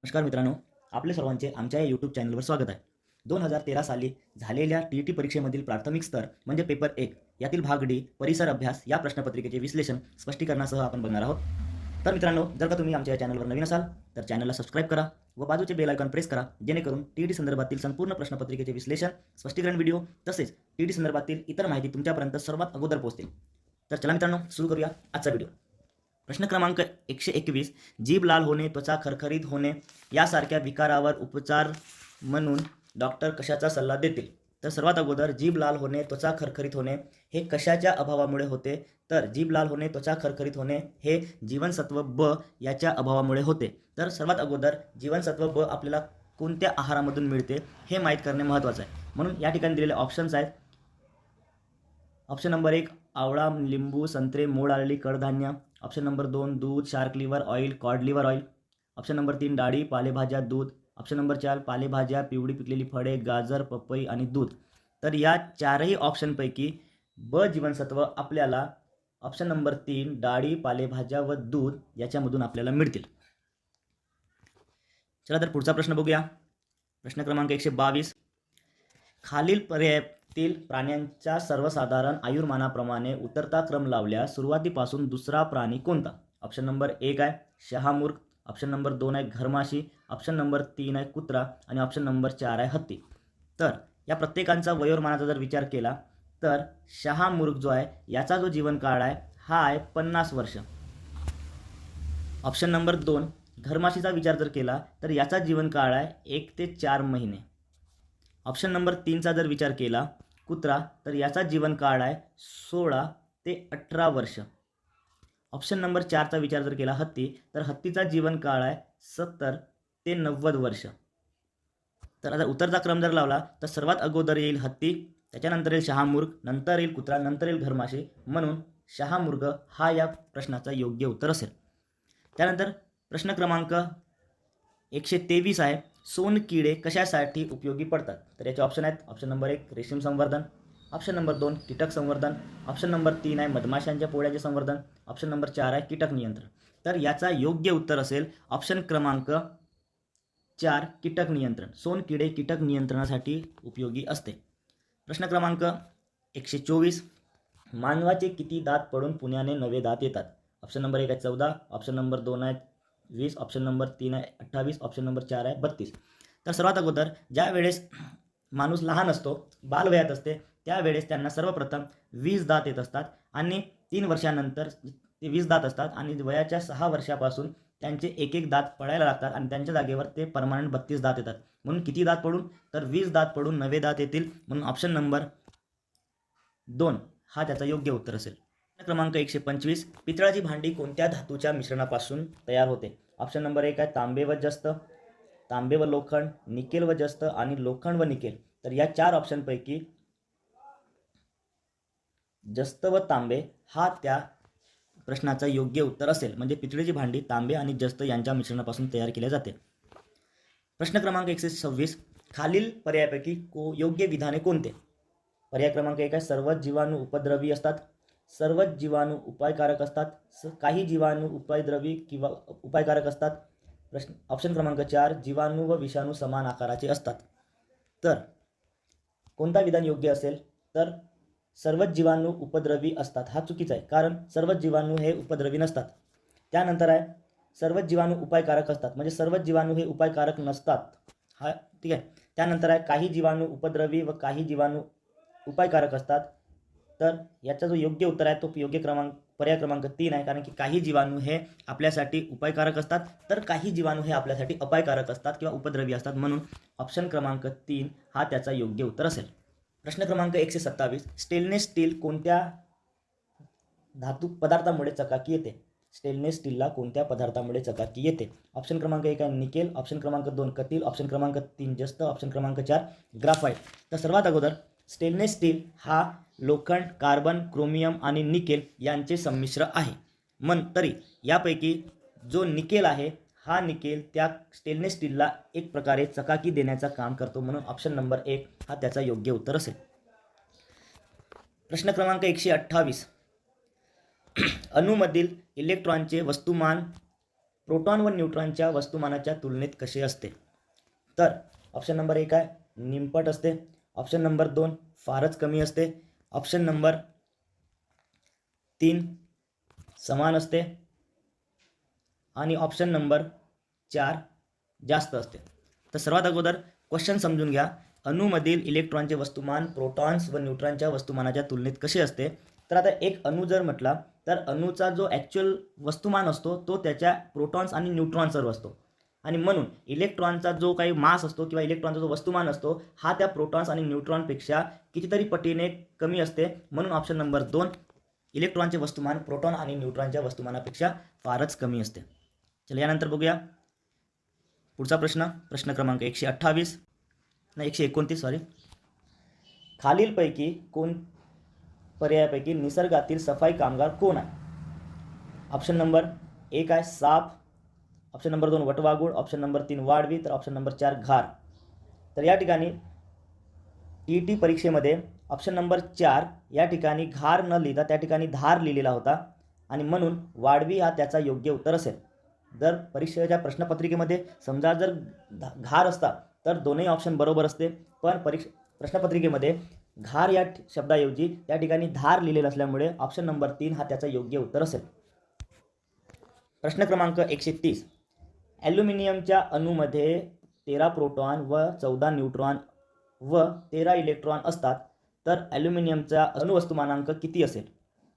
नमस्कार मित्रांनो, आपले सर्वांचे आमच्या या यूट्यूब चॅनलवर स्वागत आहे. 2013 साली झालेल्या टी-ई-टी परीक्षेमधील प्राथमिक स्तर म्हणजे पेपर 1 यातील भाग डी परिसर अभ्यास या प्रश्नपत्रिकेचे विश्लेषण स्पष्टीकरणासह आपण बघणार आहोत. तर मित्रांनो, जर का तुम्ही आमच्या या चॅनलवर नवीन असाल तर चॅनलला सबस्क्राईब करा व बाजूचे बेल आयकॉन प्रेस करा, जेणेकरून टी-ई-टी संदर्भातील संपूर्ण प्रश्नपत्रिकेचे विश्लेषण, स्पष्टीकरण व्हिडिओ तसेच टी-ई-टी संदर्भातील इतर माहिती तुमच्यापर्यंत सर्वात अगोदर पोहोचतील. तर चला मित्रांनो, सुरू करूया आजचा व्हिडिओ. प्रश्न क्रमांक 121, जीभ लाल होणे, त्वचा खरखरीत होणे यासारख्या विकारावर उपचार म्हणून डॉक्टर कशाचा सल्ला देतील? तर सर्वात अगोदर जीभ लाल होणे, त्वचा खरखरीत होणे हे कशाच्या अभावामुळे होते? तर जीभ लाल होणे, त्वचा खरखरीत होणे हे जीवनसत्व ब याच्या अभावामुळे होते. तर सर्वात अगोदर जीवनसत्व ब आपल्याला कोणत्या आहारामधून मिळते हे माहीत करणे महत्त्वाचं आहे. म्हणून या ठिकाणी दिलेले ऑप्शन्स आहेत. ऑप्शन नंबर 1 आवळा, लिंबू, संत्रे, मोड आलेली कडधान्य. ऑप्शन नंबर 2 दूध, shark liver oil, cod liver oil. Option number 3 डाळी, पालेभाज्या, दूध. ऑप्शन नंबर 4 पालेभाज्या, पिवळी पिकलेली फळे, गाजर, पपई आणि दूध. तर या चारही ऑप्शनपैकी ब जीवनसत्व आपल्याला ऑप्शन नंबर 3 डाळी, पालेभाज्या व दूध याच्यामधून आपल्याला मिळतील. चला तर पुढचा प्रश्न बघूया. प्रश्न क्रमांक 122, खालील पर्यायातील प्राण्यांच्या सर्वसाधारण आयुर्मानाप्रमाणे उतरता क्रम लावल्यास सुरुवातीपासून दुसरा प्राणी कोणता? ऑप्शन नंबर 1 आहे शहामृग, ऑप्शन नंबर 2 आहे घरमाशी, ऑप्शन नंबर 3 आहे कुत्रा आणि ऑप्शन नंबर 4 आहे हत्ती. तर या प्रत्येकांचा वयोमानाचा जर विचार केला तर शहामृग जो आहे याचा जो जीवनकाळ आहे हा आहे 50 वर्ष. ऑप्शन नंबर 2 घरमाशीचा विचार जर केला तर याचा जीवनकाळ आहे 1 ते 4 महिने. ऑप्शन नंबर 3चा जर विचार केला कुत्रा तर याचा जीवनकाळ आहे 16 ते 18 वर्ष. ऑप्शन नंबर 4चा विचार जर केला हत्ती तर हत्तीचा जीवनकाळ आहे 70 ते 90 वर्ष. तर आता उतरता क्रम जर लावला तर सर्वात अगोदर येईल हत्ती, त्याच्यानंतर येईल शहामृग, नंतर येईल कुत्रा, नंतर येईल घरमाशी. म्हणून शहामृग हा या प्रश्नाचा योग्य उत्तर असेल. त्यानंतर प्रश्न क्रमांक 123 आहे, सोनकिडे कशासाठी उपयोगी पडतात? तर याचे ऑप्शन आहेत. ऑप्शन नंबर 1 रेशीम संवर्धन, ऑप्शन नंबर 2 कीटक संवर्धन, ऑप्शन नंबर 3 आहे मधमाशांच्या पोळ्याचे संवर्धन, ऑप्शन नंबर 4 आहे कीटक नियंत्रण. तर याचा योग्य उत्तर असेल ऑप्शन क्रमांक 4 कीटक नियंत्रण. सोनकिडे कीटक नियंत्रणासाठी उपयोगी असते. प्रश्न क्रमांक 124, मानवाचे किती दात पडून पुण्याने नवे दात येतात? ऑप्शन नंबर 1 आहे 14, ऑप्शन नंबर 2 आहे 20, ऑप्शन नंबर 3 आहे 28, ऑप्शन नंबर 4 आहे 32. तर सर्वात अगोदर ज्या वेळेस माणूस लहान असतो, बालवयात असते, त्यावेळेस त्यांना सर्वप्रथम 20 दात येत असतात आणि 3 वर्षानंतर ते 20 दात असतात आणि वयाच्या 6 वर्षापासून त्यांचे एक एक दात पडायला लागतात आणि त्यांच्या जागेवर ते परमनंट 32 दात येतात. म्हणून किती दात पडून? तर 20 दात पडून नवे दात येतील. म्हणून ऑप्शन नंबर 2 हा त्याचा योग्य उत्तर असेल. क्रमांक 125, पितळाची भांडी कोणत्या धातूच्या मिश्रणापासून तयार होते? ऑप्शन नंबर 1 आहे तांबे व जस्त, तांबे व लोखंड, निकेल व जस्त आणि लोखंड व निकेल. तर या 4 ऑप्शनपैकी जस्त व तांबे हा त्या प्रश्नाचा योग्य उत्तर असेल. म्हणजे पितळेची भांडी तांबे आणि जस्त यांच्या मिश्रणापासून तयार केले जाते. प्रश्न क्रमांक 126, खालील पर्यायापैकी योग्य विधाने कोणते? पर्याय क्रमांक 1 आहे सर्वच जीवाणू उपद्रवी असतात, सर्वच जीवाणू उपायकारक असतात, काही जीवाणू उपद्रवी किंवा उपायकारक असतात. प्रश्न ऑप्शन क्रमांक 4 जीवाणू व विषाणू समान आकाराचे असतात. तर कोणता विधान योग्य असेल? तर सर्वच जीवाणू उपद्रवी असतात हा चुकीचा आहे, कारण सर्वच जीवाणू हे उपद्रवी नसतात. त्यानंतर आहे सर्वच जीवाणू उपायकारक असतात, म्हणजे सर्वच जीवाणू हे उपायकारक नसतात हा ठीक आहे. त्यानंतर आहे काही जीवाणू उपद्रवी व काही जीवाणू उपायकारक असतात. तर याचा जो योग्य उत्तर आहे तो पर्याय क्रमांक 3 आहे, कारण की काही जीवाणू हे आपल्यासाठी उपायकारक असतात तर काही जीवाणू हे आपल्यासाठी अपायकारक असतात किंवा उपद्रवी असतात. म्हणून ऑप्शन क्रमांक 3 हा त्याचा योग्य उत्तर असेल. प्रश्न क्रमांक 127, स्टेनलेस स्टील कोणत्या धातू पदार्थामुळे चकाकी येते? स्टेनलेस स्टीलला कोणत्या पदार्थामुळे चकाकी येते? ऑप्शन क्रमांक 1 आहे निकेल, ऑप्शन क्रमांक 2 कतील, ऑप्शन क्रमांक 3 जस्त, ऑप्शन क्रमांक 4 ग्राफाईट. तर सर्वात अगोदर स्टेनलेस स्टील हा लोखंड, कार्बन, क्रोमियम आणि निकेल यांचे संमिश्र आहे. तरी यापैकी जो निकेल आहे हा निकेल त्या स्टेनलेस स्टीलला एक प्रकारे चकाकी देण्याचं काम करतो. म्हणून ऑप्शन नंबर 1 हा त्याचा योग्य उत्तर असेल. प्रश्न क्रमांक 128, अणूमधील इलेक्ट्रॉनचे वस्तुमान प्रोटॉन व न्यूट्रॉनच्या वस्तुमानाच्या तुलनेत कसे असते? तर ऑप्शन नंबर 1 आहे निमपट असते, ऑप्शन नंबर 2 फारच कमी असते, ऑप्शन नंबर 3 समान असते आणि ऑप्शन नंबर 4 जास्त असते. तर सर्वात अगोदर क्वेश्चन समजून घ्या. अणूमधील इलेक्ट्रॉनचे वस्तुमान प्रोटॉन्स व न्यूट्रॉनच्या वस्तुमानाच्या तुलनेत कसे असते? तर आता एक अणू जर म्हटला तर अणूचा जो ॲक्च्युअल वस्तुमान असतो तो त्याच्या प्रोटॉन्स आणि न्यूट्रॉन्सवर असतो आणि म्हणून इलेक्ट्रॉनचा जो काही मास असतो किंवा इलेक्ट्रॉनचा जो वस्तुमान असतो हा त्या प्रोटॉन्स आणि न्यूट्रॉनपेक्षा कितीतरी पटीने कमी असते. म्हणून ऑप्शन नंबर 2 इलेक्ट्रॉनचे वस्तुमान प्रोटॉन आणि न्यूट्रॉनच्या वस्तुमानापेक्षा फारच कमी असते. चला यानंतर बघूया पुढचा प्रश्न क्रमांक 129 सॉरी. खालीलपैकी कोण पर्यायापैकी निसर्गातील सफाई कामगार कोण आहे? ऑप्शन नंबर 1 आहे साप, ऑप्शन नंबर 2 वटवाघूळ, ऑप्शन नंबर 3 वाळवी, तर ऑप्शन नंबर 4 घार. तर या ठिकाणी टी परीक्षेमध्ये ऑप्शन नंबर 4 या ठिकाणी घार न लिहिता त्या ठिकाणी धार लिहिलेला होता आणि म्हणून वाळवी हा त्याचा योग्य उत्तर असेल. जर परीक्षेच्या प्रश्नपत्रिकेमध्ये समजा जर घार असता तर दोन्ही ऑप्शन बरोबर असते, पण प्रश्नपत्रिकेमध्ये घार या शब्दाऐवजी त्या ठिकाणी धार लिहिलेला असल्यामुळे ऑप्शन नंबर 3 हा त्याचा योग्य उत्तर असेल. प्रश्न क्रमांक 130. ॲल्युमिनियमच्या अणूमध्ये 13 प्रोटॉन व 14 न्यूट्रॉन व 13 इलेक्ट्रॉन असतात, तर ॲल्युमिनियमचा अणुवस्तुमानांक किती असेल?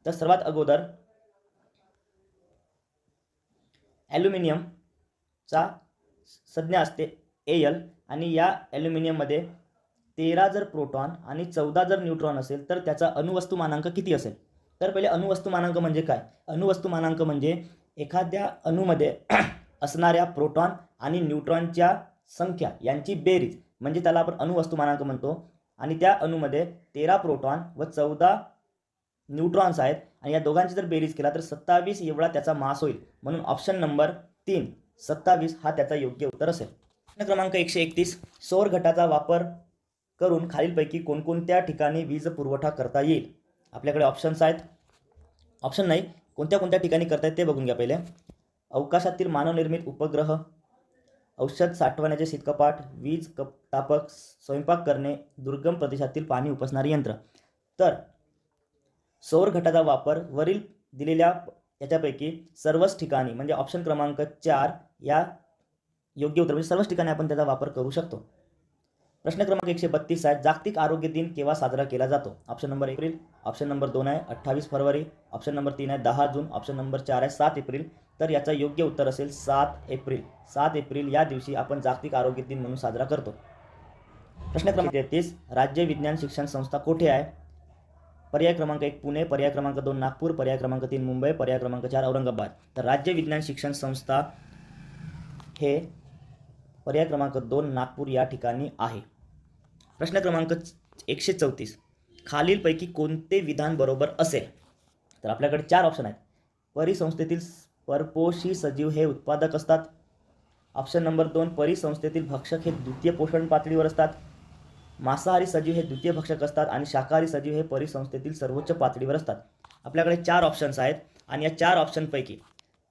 तर सर्वात अगोदर ॲल्युमिनियमचा संज्ञा असते Al आणि या ॲल्युमिनियममध्ये 13 जर प्रोटॉन आणि 14 जर न्यूट्रॉन असेल तर त्याचा अणुवस्तुमानांक किती असेल? तर पहिले अणुवस्तुमानांक म्हणजे काय? अणुवस्तुमानांक म्हणजे एखाद्या अणूमध्ये असणाऱ्या प्रोटॉन आणि न्यूट्रॉनच्या संख्या यांची बेरीज म्हणजे त्याला आपण अणुवस्तुमानांक म्हणतो. आणि त्या अणूमध्ये 13 प्रोटॉन व 14 न्यूट्रॉन्स आहेत आणि या दोघांची जर बेरीज केला तर 27 एवढा त्याचा मास होईल. म्हणून ऑप्शन नंबर 3 27 हा त्याचा योग्य उत्तर असेल. प्रश्न क्रमांक 131. सौर घटाचा वापर करून खालीलपैकी कोणकोणत्या ठिकाणी वीज पुरवठा करता येईल? आपल्याकडे ऑप्शन्स आहेत. ऑप्शन नाही, कोणत्या ठिकाणी करता येईल ते बघून घ्या पहिले. अवकाशातील मानवनिर्मित उपग्रह, औषध साठवण्याचे शीतकपाट, वीज तापक, स्वयंपाक करणे, दुर्गम प्रदेशातील पाणी उपसणारे यंत्र. तर सौर घटाचा वापर वरील दिलेल्या याच्यापैकी सर्वच ठिकाणी म्हणजे ऑप्शन क्रमांक 4 या योग्य उत्तर म्हणजे सर्वच ठिकाणी आपण त्याचा वापर करू शकतो. प्रश्न क्रमांक 132 आहे. जागतिक आरोग्य दिन केव्हा साजरा केला जातो? Option number 1 April, option number 2 आहे 28 फरवरी, ऑप्शन नंबर 3 आहे 10 जून, ऑप्शन नंबर 4 आहे 7 एप्रिल. तर याचा योग्य उत्तर असेल 7 एप्रिल. 7 एप्रिल या दिवशी आपण जागतिक आरोग्य दिन म्हणून साजरा करतो. प्रश्न क्रमांक 33. राज्य विज्ञान शिक्षण संस्था कोठे आहे? पर्याय क्रमांक 1 पुणे, पर्याय क्रमांक 2 नागपूर, पर्याय क्रमांक 3 मुंबई, पर्याय क्रमांक 4 औरंगाबाद. तर राज्य विज्ञान शिक्षण संस्था हे पर्याय क्रमांक 2 नागपूर या ठिकाणी आहे. प्रश्न क्रमांक 134. खालीलपैकी कोणते विधान बरोबर असेल? तर आपल्याकडे 4 ऑप्शन आहेत. परिसंस्थेतील परपोषी सजीव हे उत्पादक असतात. ऑप्शन नंबर 2 परिसंस्थेतील भक्षक हे द्वितीय पोषण पातळीवर असतात. मांसाहारी सजीव हे द्वितीय भक्षक असतात आणि शाकाहारी सजीव हे परिसंस्थेतील सर्वोच्च पातळीवर असतात. आपल्याकडे 4 ऑप्शन्स आहेत आणि या 4 ऑप्शनपैकी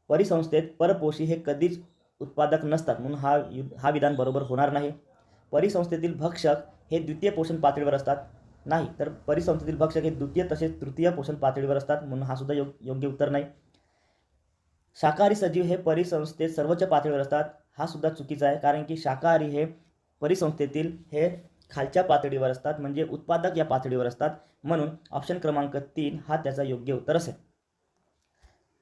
परिसंस्थेत परपोषी हे कधीच उत्पादक नसतात म्हणून हा विधान बरोबर होणार नाही. परिसंस्थेतील भक्षक हे द्वितीय पोषण पातळीवर असतात नाही, तर परिसंस्थेतील भक्षक हे द्वितीय तसेच तृतीय पोषण पातळीवर असतात म्हणून हा सुद्धा योग्य उत्तर नाही. शाकाहारी सजीव हे परिसंस्थेत सर्वोच्च पातळीवर असतात हा सुद्धा चुकीचा आहे, कारण की शाकाहारी हे परिसंस्थेतील हे खालच्या पातळीवर असतात म्हणजे उत्पादक या पातळीवर असतात. म्हणून ऑप्शन क्रमांक 3 हा त्याचा योग्य उत्तर असेल.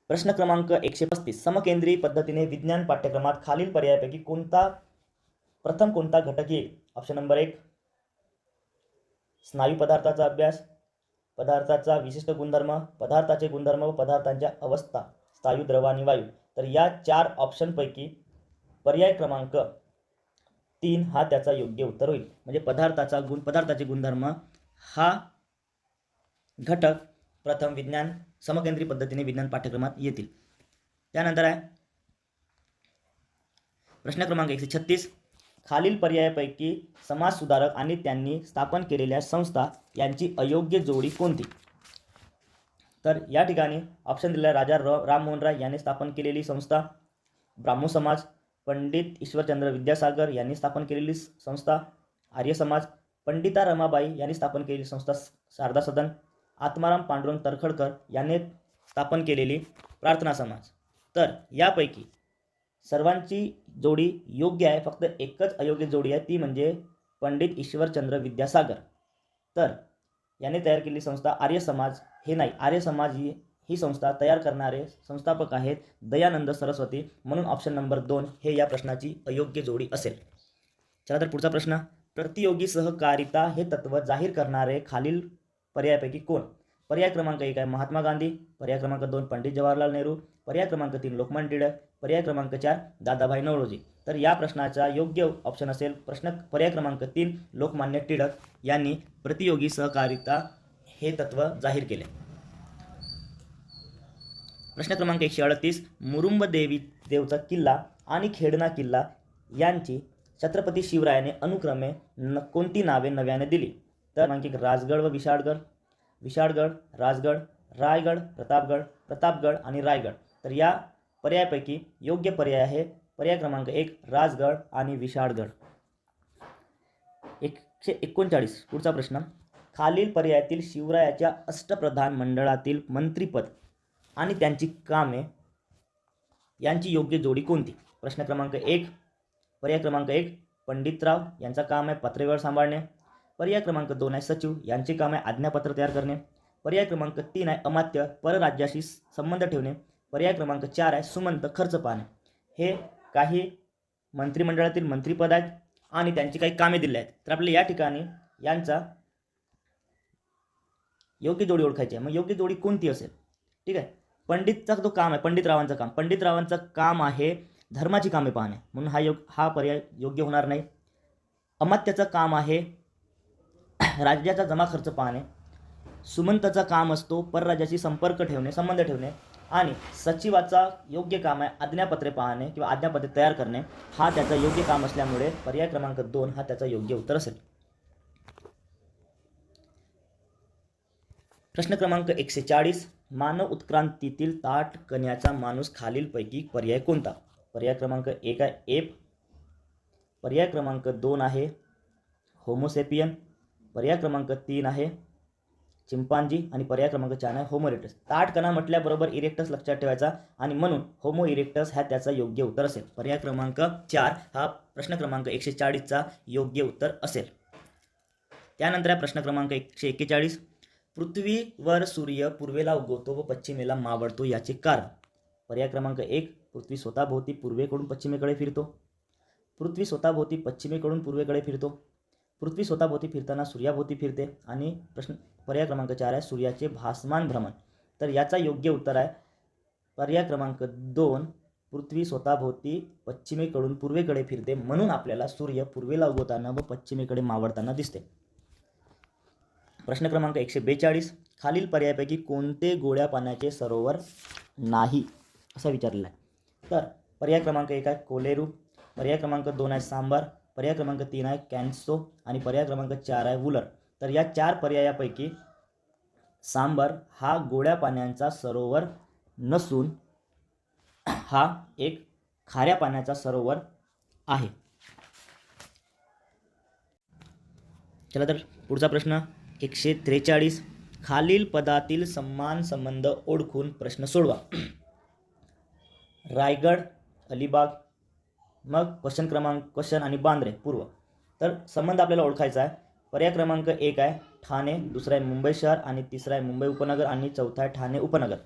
प्रश्न क्रमांक 135. समकेंद्री पद्धतीने विज्ञान पाठ्यक्रमात खालील पर्यायापैकी प्रथम कोणता घटक येईल? ऑप्शन नंबर 1 स्नायू पदार्थाचा अभ्यास, पदार्थाचा विशिष्ट गुणधर्म, पदार्थाचे गुणधर्म व पदार्थांच्या अवस्था, स्थायू, द्रव आणि वायू. तर या 4 ऑप्शनपैकी पर्याय क्रमांक 3 हा त्याचा योग्य उत्तर होईल. म्हणजे पदार्थाचे गुणधर्म हा घटक प्रथम समकेंद्री पद्धतीने विज्ञान पाठ्यक्रमात येतील. त्यानंतर आहे प्रश्न क्रमांक 136. खालील पर्यायापैकी समाजसुधारक आणि त्यांनी स्थापन केलेल्या संस्था यांची अयोग्य जोडी कोणती? तर या ठिकाणी ऑप्शन दिलेला राजा राममोहन राय यांनी स्थापन केलेली संस्था, ब्राह्मो समाज, पंडित ईश्वरचंद्र विद्यासागर यांनी स्थापन केलेली संस्था आर्य समाज, पंडिता रमाबाई यांनी स्थापन केलेली संस्था शारदा सदन, आत्माराम पांडुरंग तरखडकर यांनी स्थापन केलेली प्रार्थना समाज. तर यापैकी सर्वांची जोडी योग्य आहे, फक्त एकच अयोग्य जोडी आहे, ती म्हणजे पंडित ईश्वरचंद्र विद्यासागर. तर याने तयार केलेली संस्था आर्य समाज हे नाही, आर्य समाज ही संस्था तयार करणारे संस्थापक आहेत दयानंद सरस्वती, म्हणून ऑप्शन नंबर 2 हे या प्रश्नाची अयोग्य जोडी असेल. चला तर पुढचा प्रश्न. प्रतियोगी सहकारिता हे तत्व जाहीर करणारे खालील पर्यायापैकी कोण? पर्याय क्रमांक 1 आहे महात्मा गांधी, पर्याय क्रमांक 2 पंडित जवाहरलाल नेहरू, पर्याय क्रमांक 3 लोकमान्य टिळक, पर्याय क्रमांक 4 दादाभाई नौरोजी. तर या प्रश्नाचा योग्य ऑप्शन असेल पर्याय क्रमांक 3 लोकमान्य टिळक यांनी प्रतियोगी सहकारिता हे तत्व जाहीर केले. प्रश्न क्रमांक 138. मुरुंब देवचा किल्ला आणि खेडणा किल्ला यांची छत्रपती शिवरायाने अनुक्रमे कोणती नावे नव्याने दिली? तर क्रमांक राजगड व विशाळगड, राजगड, रायगड, प्रतापगड आणि रायगड. तर या पर्यायापैकी योग्य पर्याय आहे पर्याय क्रमांक 1 राजगड आणि विशाळगड. 139. पुढचा प्रश्न. खालील पर्यायातील शिवरायाच्या अष्टप्रधान मंडळातील मंत्रिपद आणि त्यांची कामे यांची योग्य जोडी कोणती? प्रश्न क्रमांक 1 पर्याय क्रमांक 1 पंडितराव यांचा काम आहे पत्रव्यवहार सांभाळणे, पर्याय क्रमांक 2 आहे सचिव यांचे काम आहे आज्ञापत्र तयार करणे, पर्याय क्रमांक 3 आहे अमात्य परराज्याशी संबंध ठेवणे, पर्याय क्रमांक 4 आहे सुमंत खर्च पाहणे. हे काही मंत्रिमंडळातील मंत्रिपद आहेत आणि त्यांची काही कामे दिली आहेत. तर आपल्याला या ठिकाणी यांचा योग्य जोडी ओळखायची आहे. मग योग्य जोडी कोणती असेल? ठीक आहे. पंडितचा जो काम आहे पंडितरावांचं काम आहे धर्माची कामे पाहणे, म्हणून हा पर्याय योग्य होणार नाही. अमात्याचं काम आहे राज्याचा जमा खर्च पाहणे, सुमंतचा काम असतो परराज्याशी संबंध ठेवणे आणि सचिवाचा योग्य काम आहे आज्ञापत्रे पाहणे किंवा आज्ञापत्रे तयार करणे. हा त्याचा योग्य काम असल्यामुळे पर्याय क्रमांक 2 हा त्याचा योग्य उत्तर असेल. प्रश्न क्रमांक 140. मानव उत्क्रांतीतील ताठकण्याचा माणूस खालीलपैकी पर्याय कोणता? पर्याय क्रमांक 1 आहे एप, पर्याय क्रमांक 2 आहे होमोसेपियन, पर्याय क्रमांक 3 आहे चिंपांजी आणि पर्याय क्रमांक 4 आहे होमो इरेक्टस. ताठकणा म्हटल्याबरोबर इरेक्टस लक्षात ठेवायचा आणि म्हणून होमो इरेक्टस हा त्याचा योग्य उत्तर असेल. पर्याय क्रमांक 4 हा प्रश्न क्रमांक 140चा योग्य उत्तर असेल. त्यानंतर आहे प्रश्न क्रमांक 141. पृथ्वीवर सूर्य पूर्वेला उगवतो व पश्चिमेला मावळतो याचे कारण? पर्याय क्रमांक 1 पृथ्वी स्वतःभोवती पूर्वेकडून पश्चिमेकडे फिरतो, पृथ्वी स्वतःभोवती पश्चिमेकडून पूर्वेकडे फिरतो, पृथ्वी स्वतःभोवती फिरताना सूर्याभोवती फिरते आणि पर्याय क्रमांक 4 आहे सूर्याचे भासमान भ्रमण. तर याचा योग्य उत्तर आहे पर्याय क्रमांक 2 पृथ्वी स्वतःभोवती पश्चिमेकडून पूर्वेकडे फिरते, म्हणून आपल्याला सूर्य पूर्वेला उगवताना व पश्चिमेकडे मावळताना दिसते. प्रश्न क्रमांक 142. खालील पर्यायापैकी कोणते गोड्या पाण्याचे सरोवर नाही असं विचारलेलं आहे? तर पर्याय क्रमांक 1 आहे कोलेरू, पर्याय क्रमांक 2 आहे सांबार, पर्याय क्रमांक 3 आहे कॅन्सो आणि पर्याय क्रमांक 4 आहे वुलर. तर या 4 पर्यायापैकी सांबार हा गोड्या पाण्याचा सरोवर नसून हा एक खाऱ्या पाण्याचा सरोवर आहे. चला तर पुढचा प्रश्न 143. खालील पदातील समान संबंध ओळखून प्रश्न सोडवा. रायगड, अलिबाग, मग क्वेश्चन आणि बांद्रे पूर्व. तर संबंध आपल्याला ओळखायचा आहे. पर्याय क्रमांक 1 आहे ठाणे, दुसरा आहे मुंबई शहर आणि तिसरा आहे मुंबई उपनगर आणि चौथा आहे ठाणे उपनगर.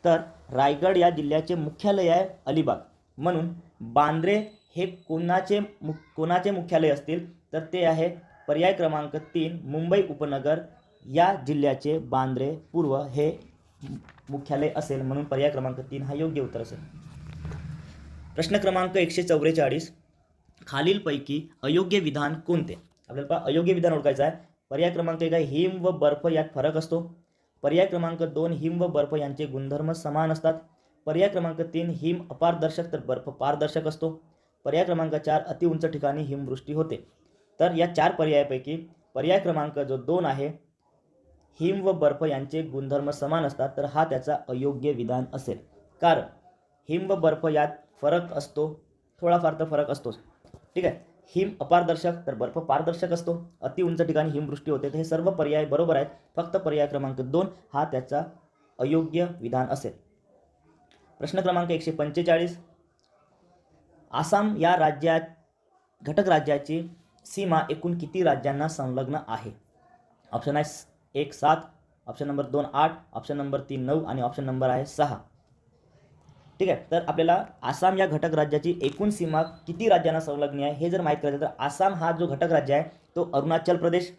तर रायगड या जिल्ह्याचे मुख्यालय आहे अलिबाग, म्हणून बांद्रे हे कोणाचे मुख्यालय असतील? तर ते आहे पर्याय क्रमांक 3 मुंबई उपनगर या जिल्ह्याचे बांद्रे पूर्व हे मुख्यालय असेल, म्हणून पर्याय क्रमांक 3 हा योग्य उत्तर असेल. प्रश्न क्रमांक 144. खालीलपैकी अयोग्य विधान कोणते? आपल्याला अयोग्य विधान ओळखायचं आहे. पर्याय क्रमांक 1 आहे हिम व बर्फ यात फरक असतो, पर्याय क्रमांक 2 हिम व बर्फ यांचे गुणधर्म समान असतात, पर्याय क्रमांक 3 हिम अपारदर्शक तर बर्फ पारदर्शक असतो, पर्याय क्रमांक 4 अतिउंच ठिकाणी हिमवृष्टी होते. तर या 4 पर्यायापैकी पर्याय क्रमांक जो 2 आहे हिम व बर्फ यांचे गुणधर्म समान असतात, तर हा त्याचा अयोग्य विधान असेल. कारण हिम व बर्फ यात फरक असतो, थोडाफार तर फरक असतोच. ठीक आहे. हिम अपारदर्शक तर बर्फ पारदर्शक असतो. अति उंच ठिकाणी हिमवृष्टी होते. तर हे सर्व पर्याय बरोबर आहेत. फक्त पर्याय क्रमांक 2 हा त्याचा अयोग्य विधान असेल. प्रश्न क्रमांक 145. आसाम या घटक राज्याची सीमा एकूण किती राज्यांना संलग्न आहे? ऑप्शन आहे 1 7, ऑप्शन नंबर 2 8, ऑप्शन नंबर 3 9 आणि ऑप्शन नंबर आहे 6. ठीक आहे. तर आपल्याला आसाम या घटक राज्याची एकूण सीमा किती राज्यांना संलग्न आहे हे जर माहीत करायचं तर आसाम हा जो घटक राज्य आहे तो अरुणाचल प्रदेश,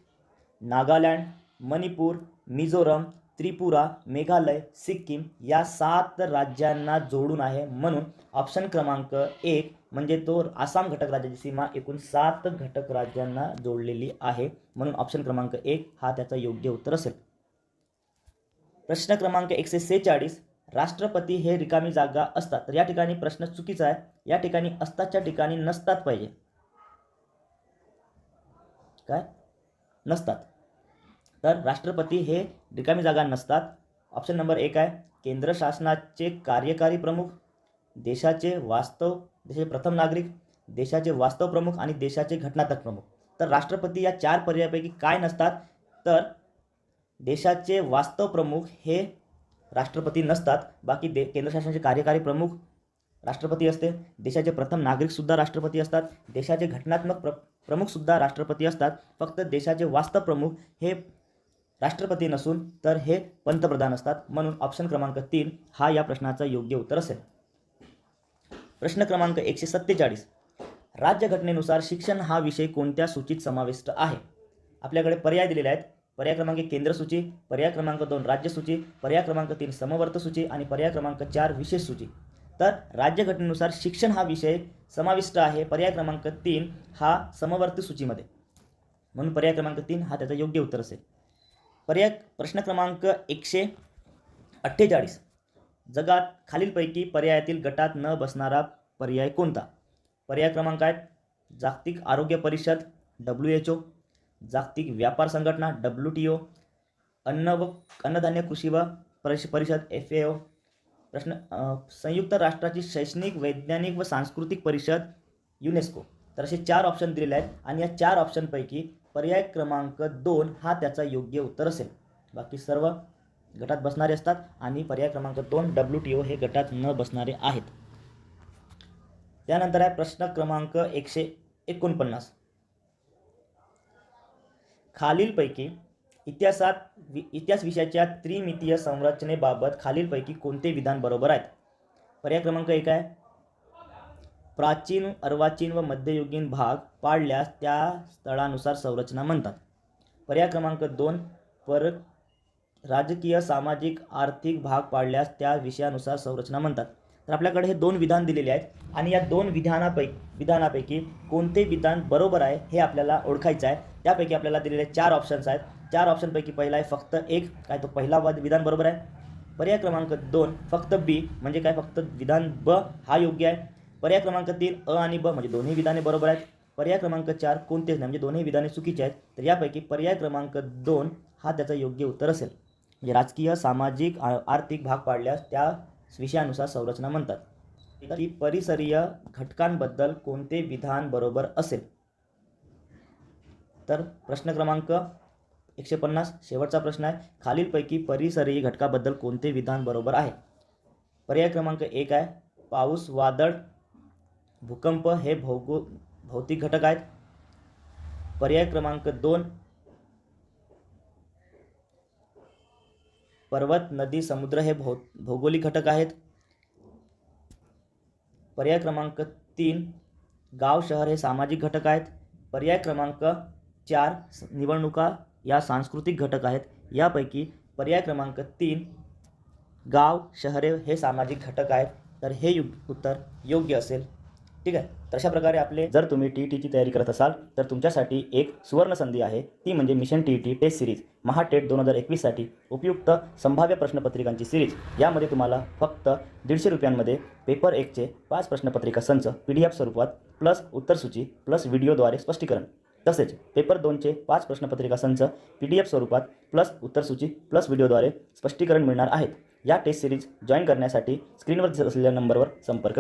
नागालँड, मणिपूर, मिझोरम, त्रिपुरा, मेघालय, सिक्कीम या 7 राज्यांना जोडून आहे. म्हणून ऑप्शन क्रमांक 1 म्हणजे तो आसाम घटक राज्याची सीमा एकूण 7 घटक राज्यांना जोडलेली आहे. म्हणून ऑप्शन क्रमांक 1 हा त्याचा योग्य उत्तर असेल. प्रश्न क्रमांक 146. राष्ट्रपती हे रिकामी जागा असतात. तर या ठिकाणी प्रश्न चुकीचा आहे. या ठिकाणी असतातच्या ठिकाणी नसतात पाहिजे. काय? नसतात. तर राष्ट्रपती हे रिकामी जागा नसतात. ऑप्शन नंबर 1 आहे केंद्र शासनाचे कार्यकारी प्रमुख, देशाचे प्रथम नागरिक, देशाचे वास्तव प्रमुख आणि देशाचे घटनात्मक प्रमुख. तर राष्ट्रपती या 4 पर्यायापैकी काय नसतात? तर देशाचे वास्तव प्रमुख हे राष्ट्रपती नसतात. बाकी केंद्र शासनाचे कार्यकारी प्रमुख राष्ट्रपती असते, देशाचे प्रथम नागरिकसुद्धा राष्ट्रपती असतात, देशाचे घटनात्मक प्रमुखसुद्धा राष्ट्रपती असतात. फक्त देशाचे वास्तव प्रमुख हे राष्ट्रपती नसून तर हे पंतप्रधान असतात. म्हणून ऑप्शन क्रमांक 3 हा या प्रश्नाचा योग्य उत्तर असेल. प्रश्न क्रमांक 147. राज्यघटनेनुसार शिक्षण हा विषय कोणत्या सूचीत समाविष्ट आहे? आपल्याकडे पर्याय दिलेले आहेत. पर्याय क्रमांक 1 केंद्र सूची, पर्याय क्रमांक 2 राज्य सूची, पर्याय क्रमांक 3 समवर्त सूची आणि पर्याय क्रमांक 4 विशेष सूची. तर राज्यघटनेनुसार शिक्षण हा विषय समाविष्ट आहे पर्याय क्रमांक 3 हा समवर्ती सूचीमध्ये. म्हणून पर्याय क्रमांक 3 हा त्याचा योग्य उत्तर असेल. प्रश्न क्रमांक 148. जगात खालीलपैकी पर्यायातील गटात न बसणारा पर्याय कोणता? पर्याय क्रमांक आहेत जागतिक आरोग्य परिषद WHO, जागतिक व्यापार संघटना WTO, अन्नधान्य कृषी व परिषद FAO, संयुक्त राष्ट्राची शैक्षणिक, वैज्ञानिक व सांस्कृतिक परिषद UNESCO. तर असे 4 ऑप्शन दिलेले आहेत आणि या 4 ऑप्शनपैकी पर्याय क्रमांक 2 हा त्याचा योग्य उत्तर असेल. बाकी सर्व गटात बसणारे असतात आणि पर्याय क्रमांक 2 WTO हे गटात न बसणारे आहेत. त्यानंतर आहे प्रश्न क्रमांक 149. खालीलपैकी इतिहास विषयाच्या त्रिमितीय संरचनेबाबत खालीलपैकी कोणते विधान बरोबर आहेत? पर्याय क्रमांक 1 आहे प्राचीन, अर्वाचीन व मध्ययुगीन भाग पाडल्यास त्या स्थळानुसार संरचना म्हणतात. पर्याय क्रमांक 2 राजकीय, सामाजिक, आर्थिक भाग पाडल्यास त्या विषयानुसार संरचना म्हणतात. तर आपल्याकडे हे 2 विधान दिलेले आहेत आणि या 2 विधानापैकी कोणते विधान बरोबर आहे हे आपल्याला ओळखायचं आहे. त्यापैकी आपल्याला दिलेले 4 ऑप्शन्स आहेत. 4 ऑप्शनपैकी पहिला आहे फक्त 1 काय तो पहिला विधान बरोबर आहे. पर्याय क्रमांक 2 फक्त B म्हणजे काय फक्त विधान ब हा योग्य आहे. पर्याय क्रमांक 3 अ आणि ब म्हणजे दोन्ही विधाने बरोबर आहेत. पर्याय क्रमांक 4 कोणतेच नाही म्हणजे दोन्ही विधाने चुकीची आहेत. तर यापैकी पर्याय क्रमांक 2 हा त्याचा योग्य उत्तर असेल. म्हणजे राजकीय, सामाजिक, आर्थिक भाग पाडल्यास त्या विषयानुसार संरचना म्हणतात. की परिसरीय घटकांबद्दल कोणते विधान बरोबर असेल? तर प्रश्न क्रमांक 150 शेवटचा प्रश्न आहे. खालीलपैकी परिसरीय घटकाबद्दल कोणते विधान बरोबर आहे? पर्याय क्रमांक 1 आहे पाऊस, वादळ, भूकंप हे भौतिक घटक आहेत. पर्याय क्रमांक 2 पर्वत, नदी, समुद्र हे भौगोलिक घटक आहेत. पर्याय क्रमांक 3 गाव, शहर हे सामाजिक घटक आहेत. पर्याय क्रमांक 4 निवडणुका या सांस्कृतिक घटक आहेत. यापैकी पर्याय क्रमांक 3 गाव, शहरे हे सामाजिक घटक आहेत. तर हे उत्तर योग्य असेल. ठीक आहे. तर अशा प्रकारे आपले जर तुम्ही TETची तयारी करत असाल तर तुमच्यासाठी एक सुवर्ण संधी आहे. ती म्हणजे mission TET taste series Mahatet 2021साठी उपयुक्त संभाव्य प्रश्नपत्रिकांची सिरीज. यामध्ये तुम्हाला फक्त 150 रुपयांमध्ये पेपर 1चे 5 प्रश्नपत्रिका संच PDF स्वरूपात प्लस उत्तरसूची प्लस व्हिडिओद्वारे स्पष्टीकरण, तसेच पेपर 2चे 5 प्रश्नपत्रिका संच PDF स्वरूपात प्लस उत्तरसूची प्लस व्हिडिओद्वारे स्पष्टीकरण मिळणार आहेत. या टेस्ट सिरीज जॉईन करण्यासाठी स्क्रीनवर असलेल्या नंबरवर संपर्क